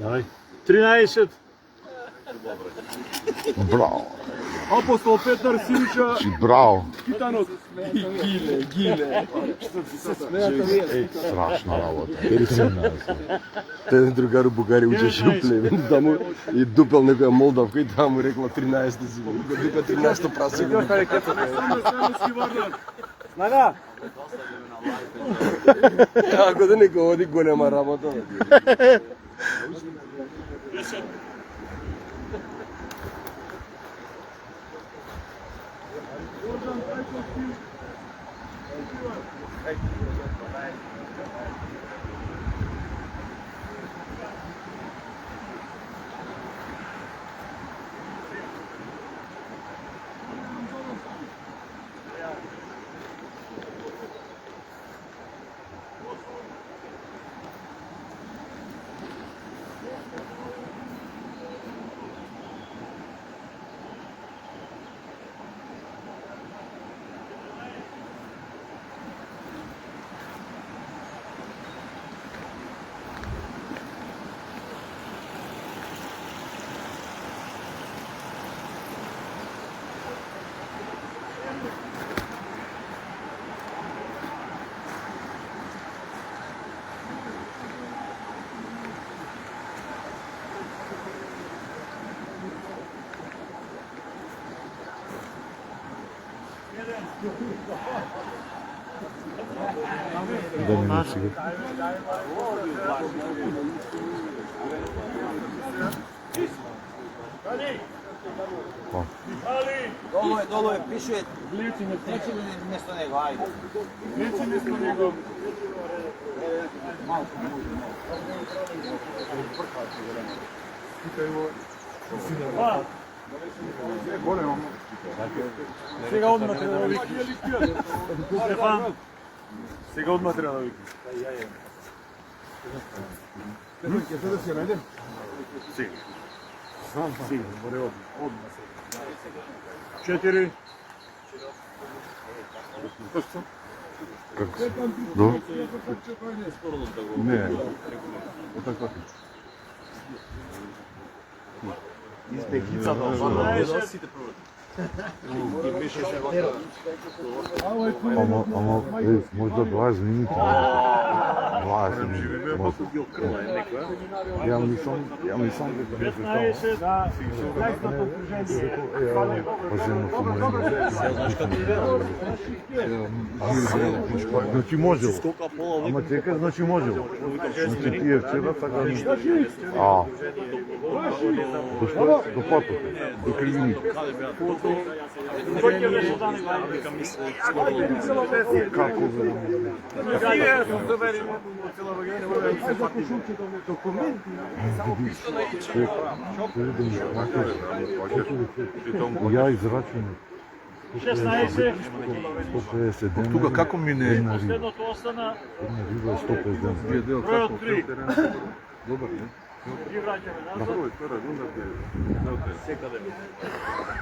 Давај. 13. Браво. Апостол Петар Симча. Браво. Китанот. Гиле. Што ти се смеате? Страшна работа. Те другару Бугари учеше у племен, таму и дупел некоја Молдавка и таму рекла 13 си. Дека 13 прасе. Знада? Ако да некој оди го нема работа. Долу е, пише, тречи место него, ајде. Тречи место него. Сега одма треба да вики. Стефан. Сега одма треба да вики. Ќе се да се најде? Сега. Сега, боре одма сега. 4. До? Не. Избегица да обарна. Сите Ама, možda 20 minuta. 20 minuta. Ja nisam Значи можел. Ама чека, значи можел. Значи тие вчера така... Дошло до патото, до кривините. Како бе? Ја израчувам. 16. 150 Тука како мине? Следното остана. Една риба 150 дена. Бројот 3. Добар, не? Ги враќаме назад.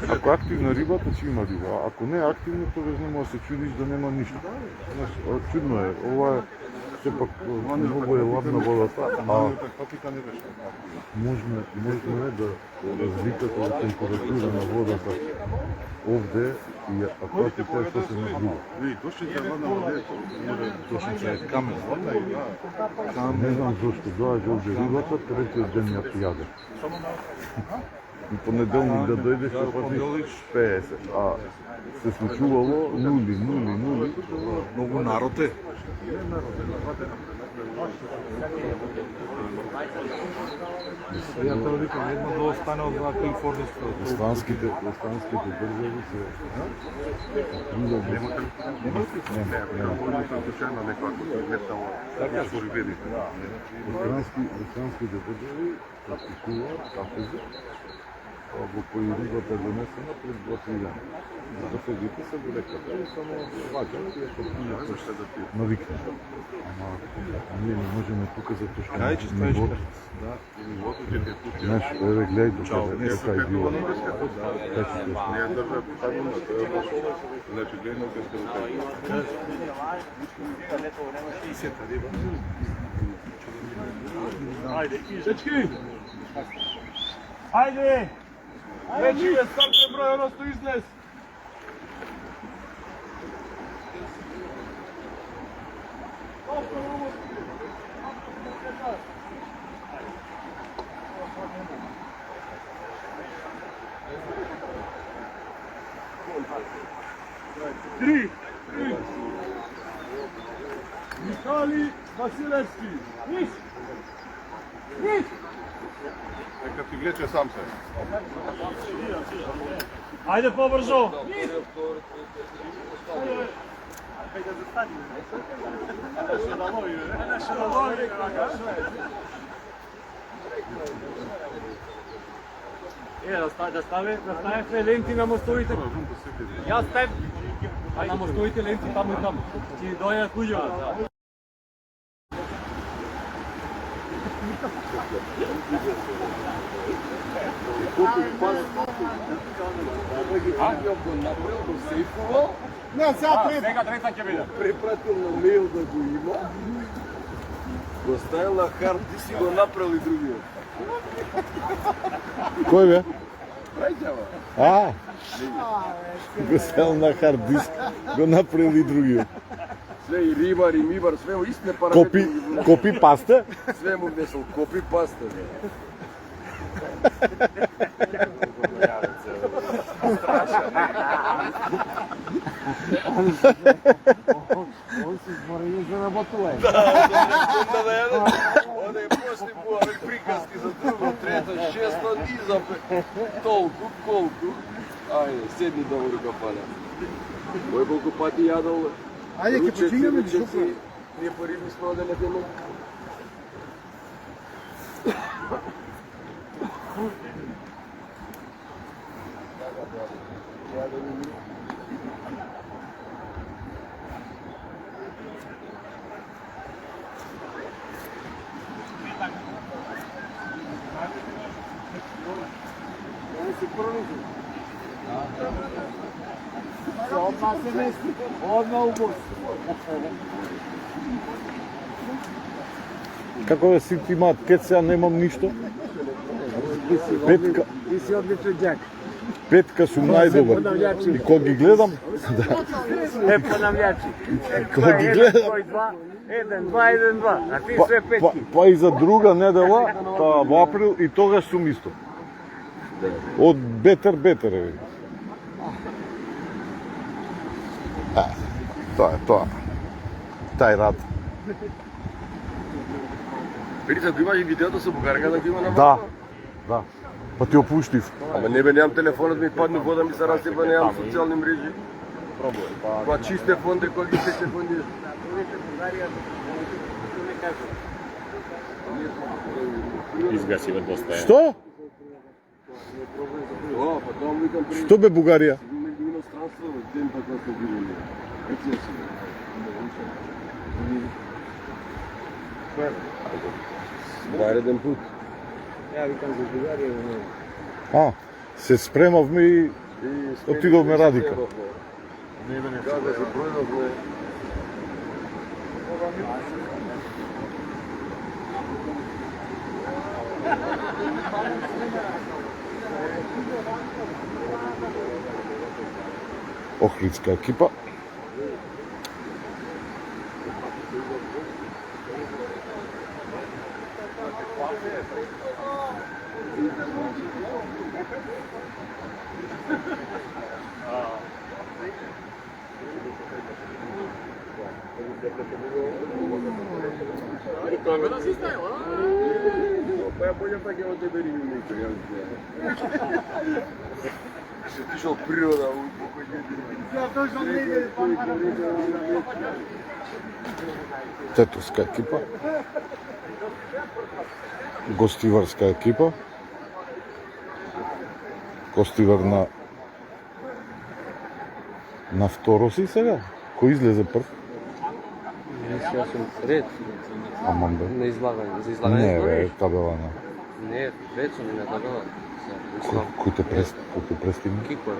Ако е активна рибата, ќе има риба. Ако не е активна, тогаш не може да се чудиш да нема ништо. Чудно е. Ова е сепак многу е ладна водата, а можно е да разликата во температура на водата овде и акватика е сосема друга. Дошли ладна вода, точно е камен. Не знам зашто доаѓа овде рибата, третиот ден ја јаде. И понеделник да дојдеш ќе платиш 50, а се случувало нули. Многу народ е. Ја тоа викам, едно да остане од Калифорнијска. Останските држави се... Останските држави практикуваат кафези во кои рибата е донесена пред 2-3 дена. Кафезите се во реката и само ваѓаат и што навикнат. Ама ние не можеме тука затоа што нивото... Знаеш, еве гледај тука каква е била. Не ја држа поставено, тоа е лошо. Значи, гледам дека сте Ајде, изе. Дечки! Ајде! Вече е стартен број, оно што излез. Три! Михали Василевски. Ниш! Ниш! Нека ти влече сам се. Ајде побрзо! Да ставе ленти на мостовите. Јас ставам на мостовите ленти таму и таму. Ќе дојдат луѓе. Сега трета ќе биде. Препратил на мейл да го има. Го ставил на хард диск и го направил другиот. Кој бе? Прајќава. А. Го ставил на хард диск, го направил и другиот. Све и рибар и мибар, све му истне параметри. Копи паста? Све му внесол копи паста. Оне после буаве приказки за друго, трето, шесто и за толку, колку. Ајде, седни долу рука паля. Кој колку пати јадол? Ајде, ќе починеме ли шупа? Ние по риби сме оделе тема. Како да си ти имаат пет, сега немам ништо. Петка. Ти си одличен ѓак. Петка сум најдобар. И кога ги гледам, Е, понављачи. кога ги гледам, 1-2, а ти све петки. па и за друга недела, во април и тогаш сум исто. Од бетер е. Тоа е тоа. Тај рад. Видите, ако имаш и видеото со бугарка, да го има на Да, да. Па ти опуштив. Ама не бе, немам телефонот ми падна вода ми се расипа, немам социјални мрежи. Па чист телефон, кој ги се телефони. Изгасива доста е. Што? О, па тоа му викам при... Што бе Бугарија? Во иностранство, ден па кога сме били. Ете си. Нареден пут. Ја викам за Бугарија. А, се спремавме и отидовме Радика. Кога се пројдовме. Охридска екипа. Па ја појам така од тебе риби мејка, се тишал природа у Тетовска екипа. Гостиварска екипа. Гостивар на второ си сега? Кој излезе прв? Ја сум ред Аман бе. на излагање. За излагање Не бе, збориш? табела на. Не, ред сум и на табела. Кој те престигна? Кико е.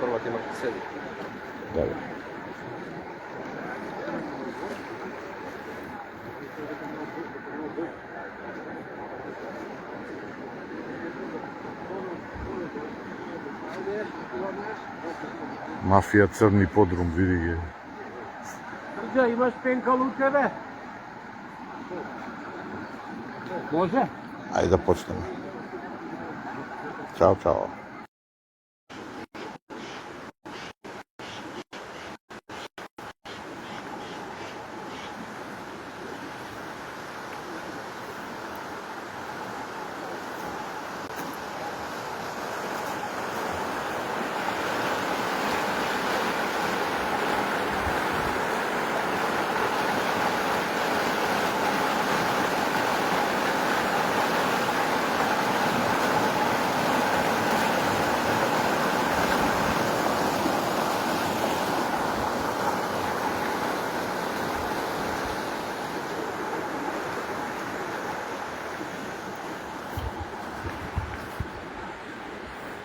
Првата имаше 7. Да бе. Мафија црни подрум, види ги. Срđа, имаш пенкал у тебе? Може? Ајде да почнеме. Чао, чао.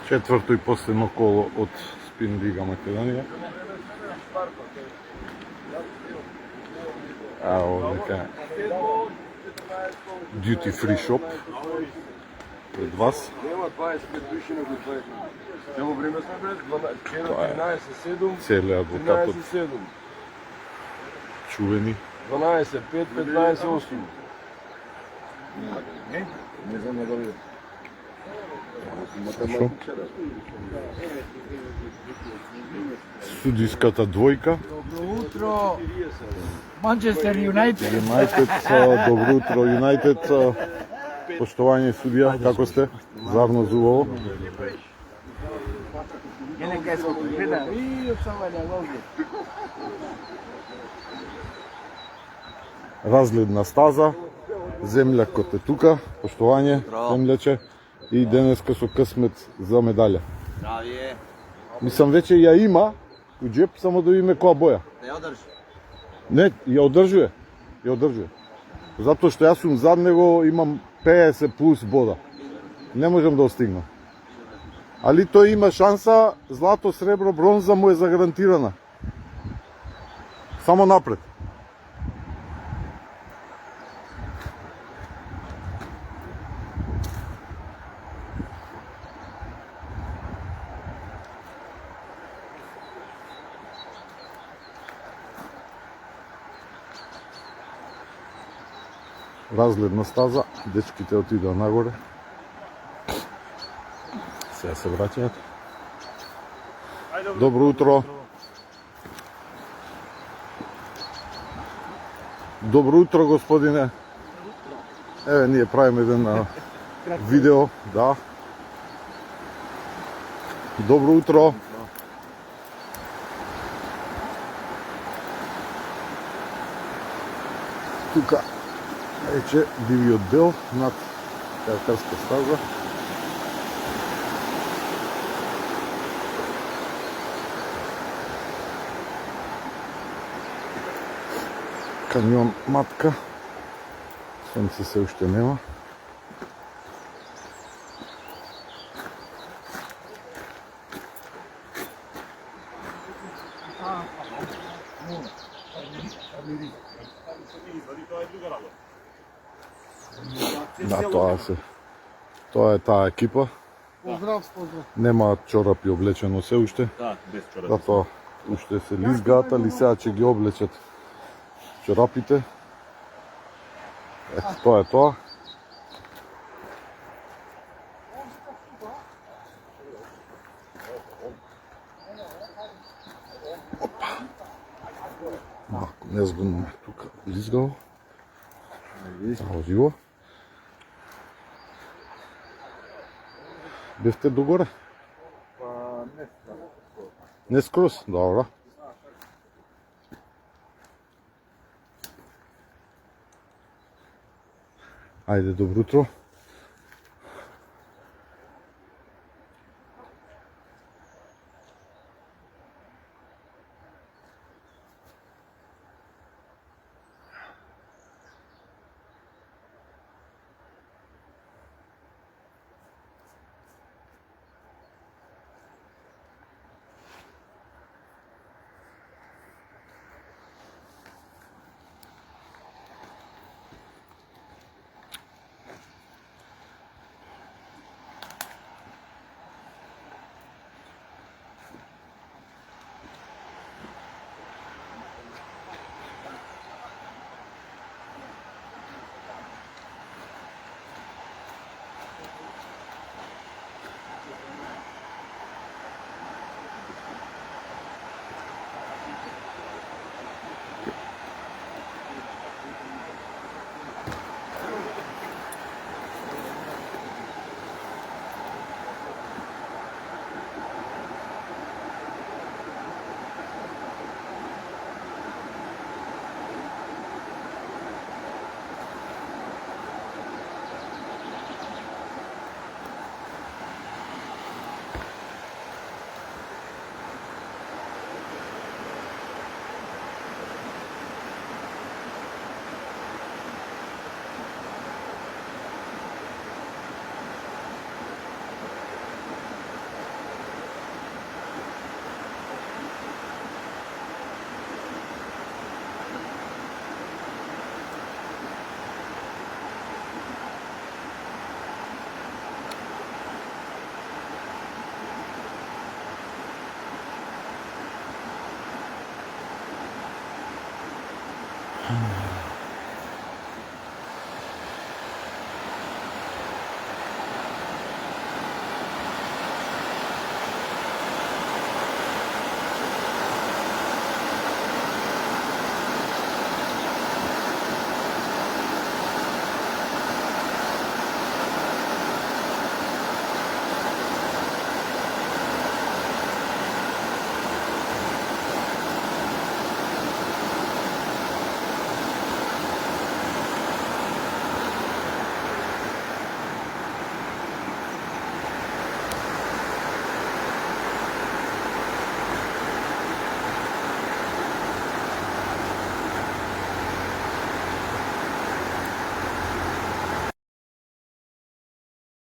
Четврто и последно коло од Спин Лига Македонија. А овдека duty free shop пред вас. Нема 25 души на го тоа. Цело време сме пред 13-7. Целиот адвокат од 13-7. чувени. 12, 5, 15, 8. Не знам на дали. Шо? Судиската двојка. Добро утро, Манчестер Юнайтед. Юнайтед, добро утро, Юнайтед. Поштовање судија, како сте? Зарно зубаво. Еле кај сме гледа, и обсавања логи. Разгледна стаза, земљакот е тука, поштовање, земљаче. И денеска со късмет за медаља. Здравје. Мислам, веќе ја има у джеп, само да видиме која боја. Да ја одржи. Не, ја одржува. Ја одржува. Затоа што јас сум зад него, имам 50 плюс бода. Не можам да остигнам. Али тој има шанса, злато, сребро, бронза му е загарантирана. Само напред. Разгледна стаза, дечките отидоа нагоре. Сега се враќаат. Добро утро. Добро утро, господине. Еве, ние правиме еден видео, да. Добро утро. Тука ече дивиот дел над кајакарска стаза. Каньон Матка. Сонце се уште нема. Да, тоа е таа екипа. Поздрав. Нема чорапи облечено се уште. Да, без чорапи. Затоа уште се лизгаат, али сега ќе ги облечат чорапите. Ето, тоа е тоа. Опа. Малко незгодно ме тука лизгало. Живо. Бевте догоре? Не скроз, добро. Ајде, добро утро.